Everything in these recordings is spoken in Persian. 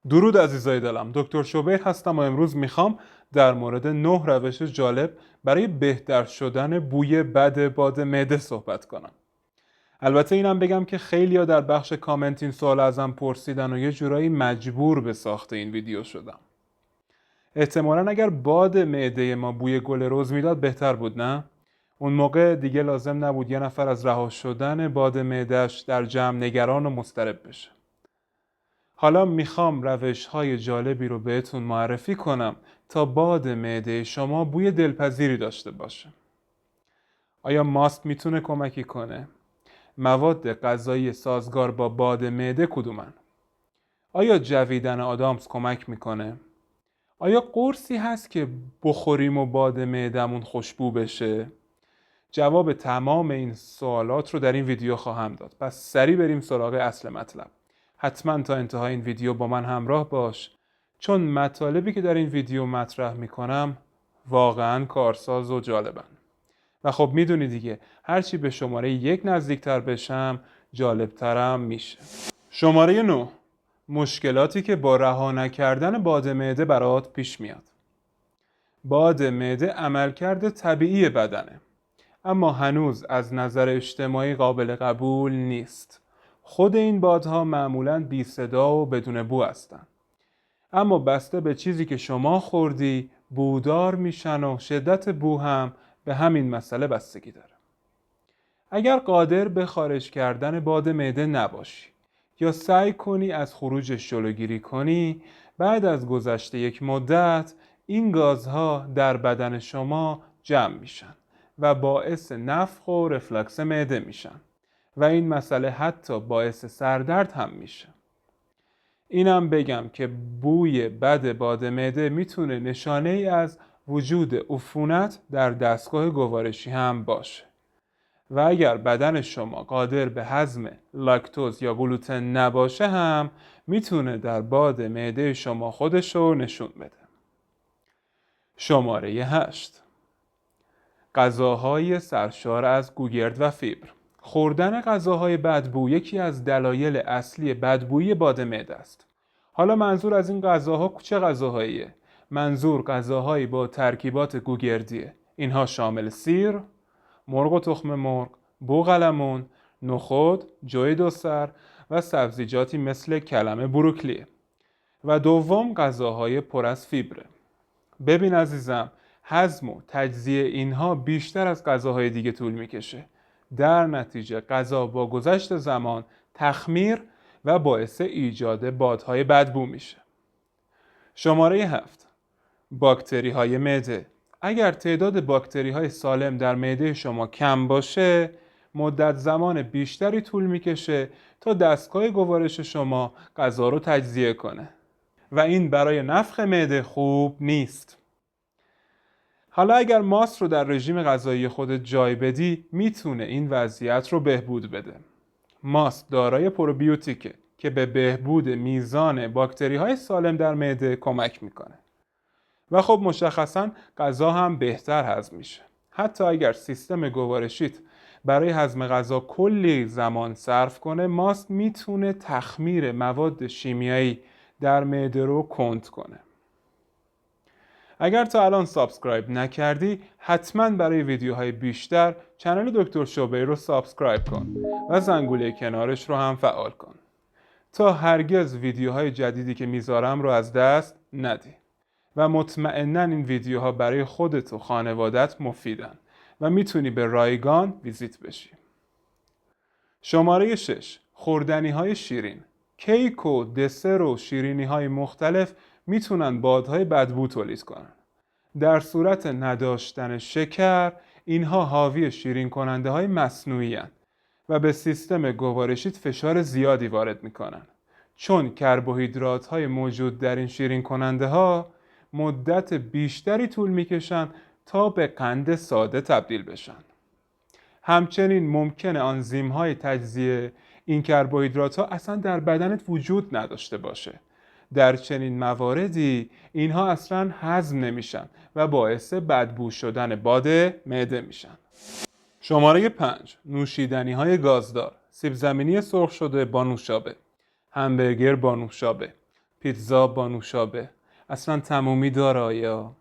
درود عزیزای دلم، دکتر شوبیر هستم و امروز میخوام در مورد 9 روش جالب برای بهتر شدن بوی بد باد معده صحبت کنم. البته اینم بگم که خیلیا در بخش کامنت این سوال ازم پرسیدن و یه جورایی مجبور به ساخت این ویدیو شدم. احتمالاً اگر باد معده ما بوی گل رز میداد بهتر بود، نه؟ اون موقع دیگه لازم نبود یه نفر از رها شدن باد معده‌اش در جمع نگران و مضطرب بشه. حالا میخوام روش‌های جالبی رو بهتون معرفی کنم تا باد معده شما بوی دلپذیری داشته باشه. آیا ماست میتونه کمکی کنه؟ مواد غذایی سازگار با باد معده کدومن؟ آیا جویدن آدامس کمک میکنه؟ آیا قرصی هست که بخوریم و باد معدمون خوشبو بشه؟ جواب تمام این سوالات رو در این ویدیو خواهم داد. پس سریع بریم سراغ اصل مطلب. حتما تا انتهای این ویدیو با من همراه باش، چون مطالبی که در این ویدیو مطرح میکنم واقعا کارساز و جالبن. و خب میدونی دیگه، هرچی به شماره 1 نزدیکتر بشم جالبترم میشه. شماره 9: مشکلاتی که با رها نکردن باد معده برات پیش میاد. باد معده عملکرد طبیعی بدنه، اما هنوز از نظر اجتماعی قابل قبول نیست. خود این بادها معمولاً بی صدا و بدون بو هستن، اما بسته به چیزی که شما خوردی بودار میشن و شدت بو هم به همین مسئله بستگی داره. اگر قادر به خارج کردن باد معده نباشی یا سعی کنی از خروجش جلوگیری کنی، بعد از گذشت یک مدت این گازها در بدن شما جمع میشن و باعث نفخ و رفلکس معده میشن و این مسئله حتی باعث سردرد هم میشه. اینم بگم که بوی بد باد معده میتونه نشانه ای از وجود عفونت در دستگاه گوارشی هم باشه و اگر بدن شما قادر به هضم لاکتوز یا گلوتن نباشه هم میتونه در باد معده شما خودشو نشون بده. شماره 8: غذاهای سرشار از گوگرد و فیبر. خوردن غذاهای بدبو یکی از دلایل اصلی بدبویی باد معده است. حالا منظور از این غذاها چه غذاهاییه؟ منظور غذاهایی با ترکیبات گوگردیه. اینها شامل سیر، مرغ و تخم مرغ، بوقلمون، نخود، جوی دوسر و سبزیجاتی مثل کلمه بروکلیه. و دوم غذاهای پر از فیبره. ببین عزیزم، هضم و تجزیه اینها بیشتر از غذاهای دیگه طول میکشه. در نتیجه غذا با گذشت زمان تخمیر و باعث ایجاد بادهای بدبو میشه. شماره 7: باکتری های معده. اگر تعداد باکتری های سالم در معده شما کم باشه، مدت زمان بیشتری طول میکشه تا دستگاه گوارش شما غذا رو تجزیه کنه و این برای نفخ معده خوب نیست. حالا اگر ماست رو در رژیم غذایی خودت جای بدی میتونه این وضعیت رو بهبود بده. ماست دارای پروبیوتیکه که به بهبود میزان باکتری های سالم در معده کمک میکنه و خب مشخصاً غذا هم بهتر هضم میشه. حتی اگر سیستم گوارشیت برای هضم غذا کلی زمان صرف کنه، ماست میتونه تخمیر مواد شیمیایی در معده رو کند کنه. اگر تا الان سابسکرایب نکردی، حتما برای ویدیوهای بیشتر کانال دکتر شوبیر رو سابسکرایب کن و زنگوله کنارش رو هم فعال کن تا هرگز ویدیوهای جدیدی که میذارم رو از دست ندی و مطمئناً این ویدیوها برای خودت و خانوادت مفیدن و میتونی به رایگان ویزیت بشی. شماره 6: خوردنی های شیرین. کیک و دسر و شیرینی های مختلف میتونن بادهای بدبو تولید کنن. در صورت نداشتن شکر، اینها حاوی شیرین کننده های مصنوعی هستند و به سیستم گوارشیت فشار زیادی وارد میکنن، چون کربوهیدرات های موجود در این شیرین کننده ها مدت بیشتری طول میکشن تا به قند ساده تبدیل بشن. همچنین ممکنه آنزیم های تجزیه این کربوهیدرات ها اصلا در بدنت وجود نداشته باشه. در چنین مواردی اینها اصلا هضم نمیشن و باعث بدبو شدن باد معده میشن. شماره 5: نوشیدنی های گازدار. سیب زمینی سرخ شده با نوشابه، همبرگر با نوشابه، پیتزا با نوشابه اصلا تمومی داره آیا؟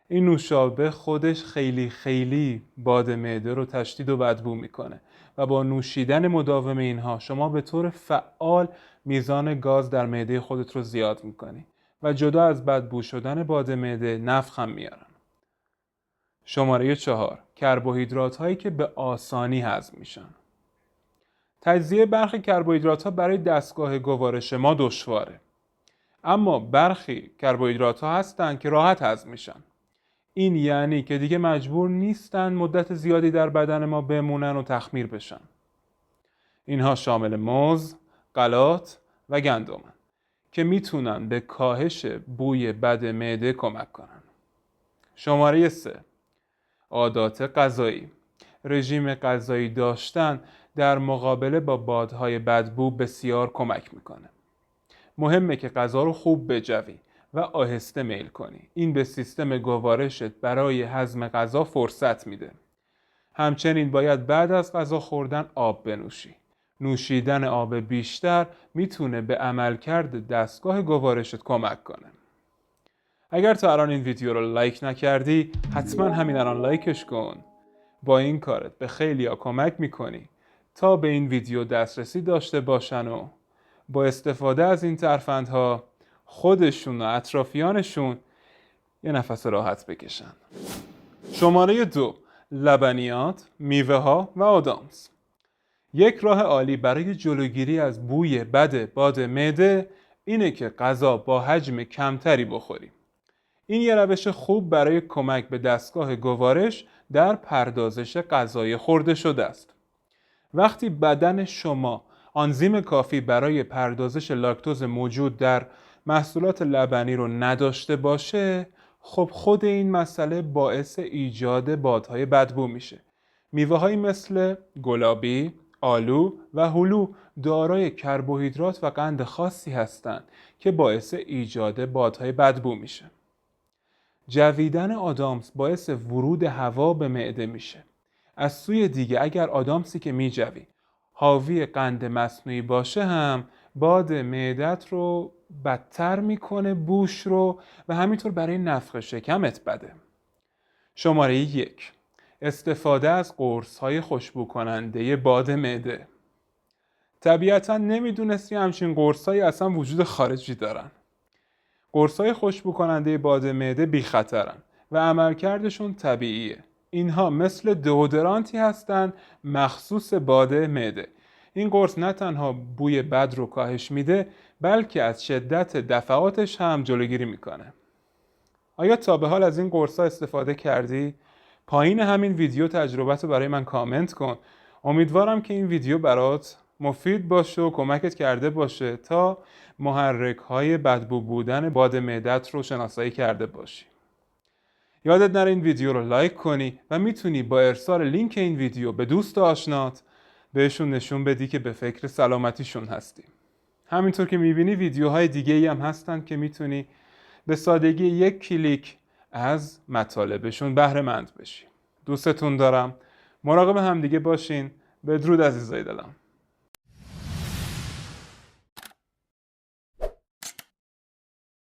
این نوشابه خودش خیلی خیلی باد معده رو تشدید و بدبو میکنه و با نوشیدن مداوم اینها شما به طور فعال میزان گاز در معده خودت رو زیاد میکنی و جدا از بدبو شدن باد معده نفخ هم میارن. شماره 4. کربوهیدرات هایی که به آسانی هضم میشن. تجزیه برخی کربوهیدرات ها برای دستگاه گوارش ما دشواره، اما برخی کربوهیدرات ها هستن که راحت هضم میشن. این یعنی که دیگه مجبور نیستن مدت زیادی در بدن ما بمونن و تخمیر بشن. اینها شامل موز، غلات و گندمن که میتونن به کاهش بوی بد معده کمک کنن. شماره 3. عادات غذایی. رژیم غذایی داشتن در مقابله با بادهای بدبو بسیار کمک میکنه. مهمه که غذا رو خوب بجوی و آهسته میل کنی. این به سیستم گوارشت برای هضم غذا فرصت میده. همچنین باید بعد از غذا خوردن آب بنوشی. نوشیدن آب بیشتر میتونه به عملکرد دستگاه گوارشت کمک کنه. اگر تا الان این ویدیو رو لایک نکردی، حتما همین الان لایکش کن. با این کارت به خیلیا کمک میکنی تا به این ویدیو دسترسی داشته باشن و با استفاده از این ترفندها خودشون و اطرافیانشون یه نفس راحت بکشن. شماره 2. لبنیات، میوه ها و آدامس. یک راه عالی برای جلوگیری از بوی بد باد معده اینه که غذا با حجم کمتری بخوریم. این یه روش خوب برای کمک به دستگاه گوارش در پردازش غذای خورده شده است. وقتی بدن شما آنزیم کافی برای پردازش لاکتوز موجود در محصولات لبنی رو نداشته باشه، خب خود این مسئله باعث ایجاد بادهای بدبو میشه. میوه‌هایی مثل گلابی، آلو و هلو دارای کربوهیدرات و قند خاصی هستند که باعث ایجاد بادهای بدبو میشه. جویدن آدامس باعث ورود هوا به معده میشه. از سوی دیگه اگر آدامسی که میجوی حاوی قند مصنوعی باشه هم باد معدت رو بدتر میکنه، بوش رو، و همینطور برای نفخ شکمت بده. شماره 1. استفاده از قرص‌های خوشبو کننده باد معده. طبیعتاً نمیدونستی همچین قرص‌هایی اصلا وجود خارجی دارن. قرص‌های خوشبو کننده باد معده بی خطرن و عملکردشون طبیعیه. اینها مثل دئودورانتی هستن مخصوص باد معده. این قرص نه تنها بوی بد رو کاهش میده، بلکه از شدت دفعاتش هم جلوگیری میکنه. آیا تا به حال از این قرص‌ها استفاده کردی؟ پایین همین ویدیو تجربت رو برای من کامنت کن. امیدوارم که این ویدیو برات مفید باشه و کمکت کرده باشه تا محرک‌های بدبو بودن باد معدت رو شناسایی کرده باشی. یادت نره این ویدیو رو لایک کنی و میتونی با ارسال لینک این ویدیو به دوست و آشنات بهشون نشون بدی که به فکر سلامتیشون هستی. همینطور که میبینی ویدیوهای دیگه‌ای هم هستن که میتونی به سادگی یک کلیک از مطالبشون بهره مند بشی. دوستتون دارم. مراقب همدیگه باشین. بدرود عزیزای دلم.